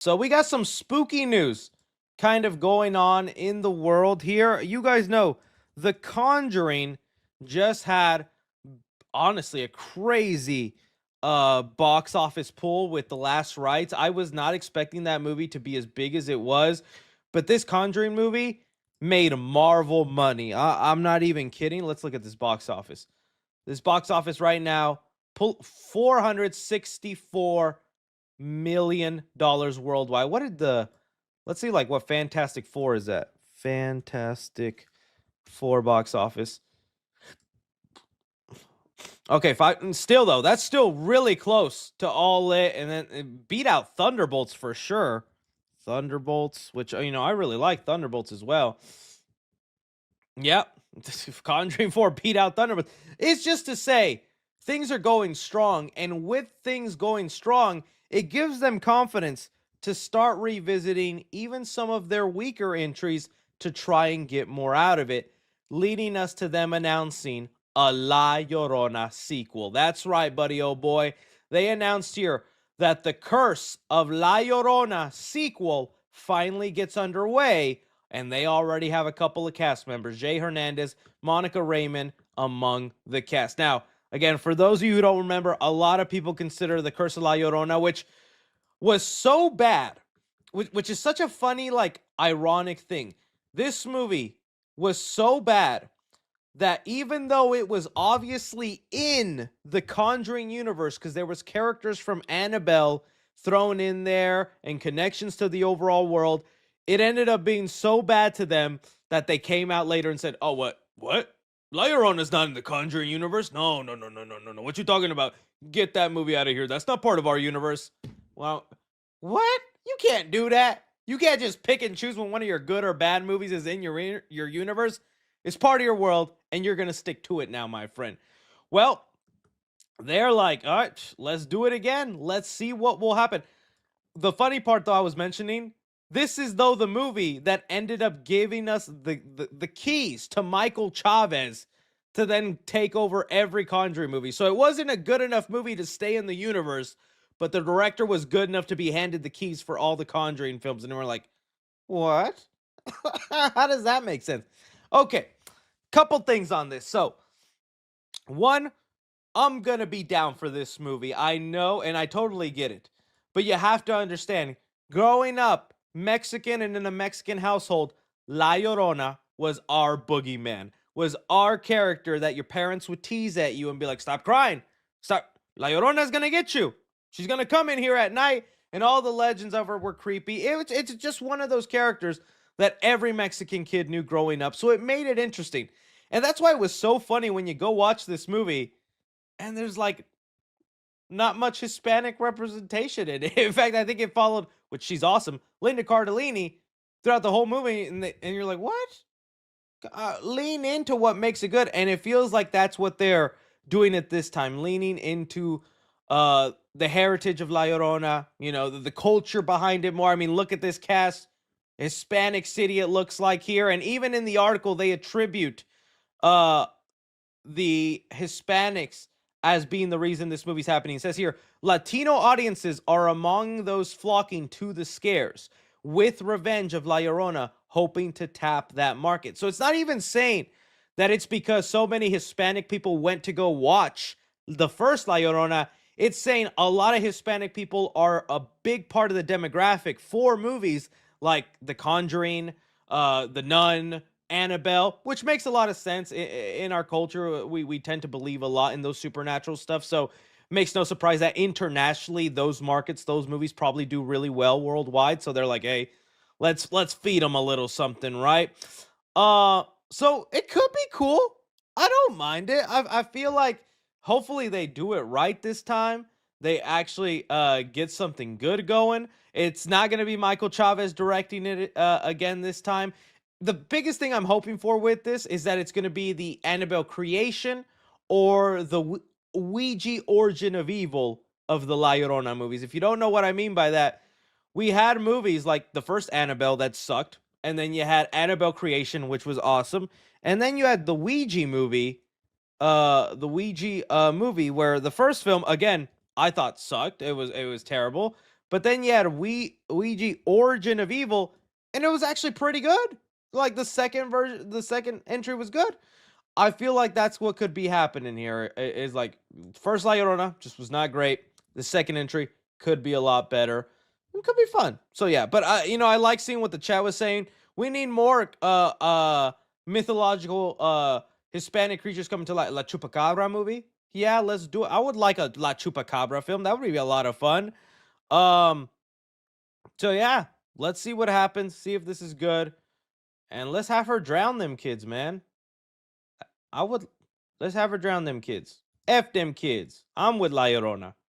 So we got some spooky news kind of going on in the world here. You guys know The Conjuring just had honestly a crazy box office pull with the last rites. I was not expecting that movie to be as big as it was, but this Conjuring movie made Marvel money. I'm not even kidding. Let's look at this box office. This box office right now pull $464 million worldwide. What did the let's see like what Fantastic Four is at. Fantastic Four box office. Okay, still though, that's still really close to All It, and then it beat out Thunderbolts for sure. Thunderbolts, which I really like Thunderbolts as well. Yep, Conjuring 4 beat out Thunderbolts. It's just to say things are going strong, and with things going strong, it gives them confidence to start revisiting even some of their weaker entries to try and get more out of it, leading us to them announcing a La Llorona sequel. That's right, buddy, oh boy. They announced here that the Curse of La Llorona sequel finally gets underway, and they already have a couple of cast members, Jay Hernandez, Monica Raymond, among the cast. Now, again, for those of you who don't remember, a lot of people consider The Curse of La Llorona, which was so bad, which is such a funny, like, ironic thing. This movie was so bad that even though it was obviously in the Conjuring universe, because there was characters from Annabelle thrown in there and connections to the overall world, it ended up being so bad to them that they came out later and said, "Oh, what? La Llorona's not in the Conjuring universe? No, no, no, no, no, no, no. What you talking about? Get that movie out of here. That's not part of our universe." Well, what? You can't do that. You can't just pick and choose when one of your good or bad movies is in your universe. It's part of your world, and you're gonna stick to it now, my friend. Well, they're like, all right, let's do it again. Let's see what will happen. The funny part, though, I was mentioning, this is though the movie that ended up giving us the keys to Michael Chavez to then take over every Conjuring movie. So it wasn't a good enough movie to stay in the universe, but the director was good enough to be handed the keys for all the Conjuring films, and we're like, what? How does that make sense? Okay, couple things on this. So, one, I'm gonna be down for this movie. I know, and I totally get it. But you have to understand, growing up Mexican and in a Mexican household, La Llorona was our boogeyman, was our character that your parents would tease at you and be like, stop crying. Stop. La Llorona's gonna get you. She's gonna come in here at night, and all the legends of her were creepy. It's just one of those characters that every Mexican kid knew growing up. So it made it interesting. And that's why it was so funny when you go watch this movie and there's like not much Hispanic representation in it. In fact, I think it followed, which she's awesome, Linda Cardellini throughout the whole movie, and you're like, what? Lean into what makes it good, and it feels like that's what they're doing at this time, leaning into the heritage of La Llorona, the culture behind it more. I mean, look at this cast, Hispanic city it looks like here, and even in the article they attribute uh the Hispanics as being the reason this movie's happening. It says here, Latino audiences are among those flocking to the scares, with Revenge of La Llorona hoping to tap that market. So it's not even saying that it's because so many Hispanic people went to go watch the first La Llorona. It's saying a lot of Hispanic people are a big part of the demographic for movies like The Conjuring, The Nun, Annabelle, which makes a lot of sense in our culture. We tend to believe a lot in those supernatural stuff, so makes no surprise that internationally those markets, those movies probably do really well worldwide. So they're like, hey, let's feed them a little something, right? So it could be cool. I don't mind it. I feel like hopefully they do it right this time. They actually get something good going. It's not going to be Michael Chavez directing it again this time. The biggest thing I'm hoping for with this is that it's going to be the Annabelle creation or the Ouija origin of evil of the La Llorona movies. If you don't know what I mean by that, we had movies like the first Annabelle that sucked, and then you had Annabelle creation, which was awesome, and then you had the Ouija movie where the first film again I thought sucked. It was terrible. But then you had Ouija Origin of Evil, and it was actually pretty good. Like the second version, the second entry was good. I feel like that's what could be happening here. Is like first La Llorona just was not great. The second entry could be a lot better. It could be fun. So yeah, but I like seeing what the chat was saying. We need more mythological Hispanic creatures coming to like La Chupacabra movie. Yeah, let's do it. I would like a La Chupacabra film. That would be a lot of fun. Um, so yeah, let's see what happens. See if this is good, and let's have her drown them kids, man. I would. Let's have her drown them kids. F them kids. I'm with La Llorona.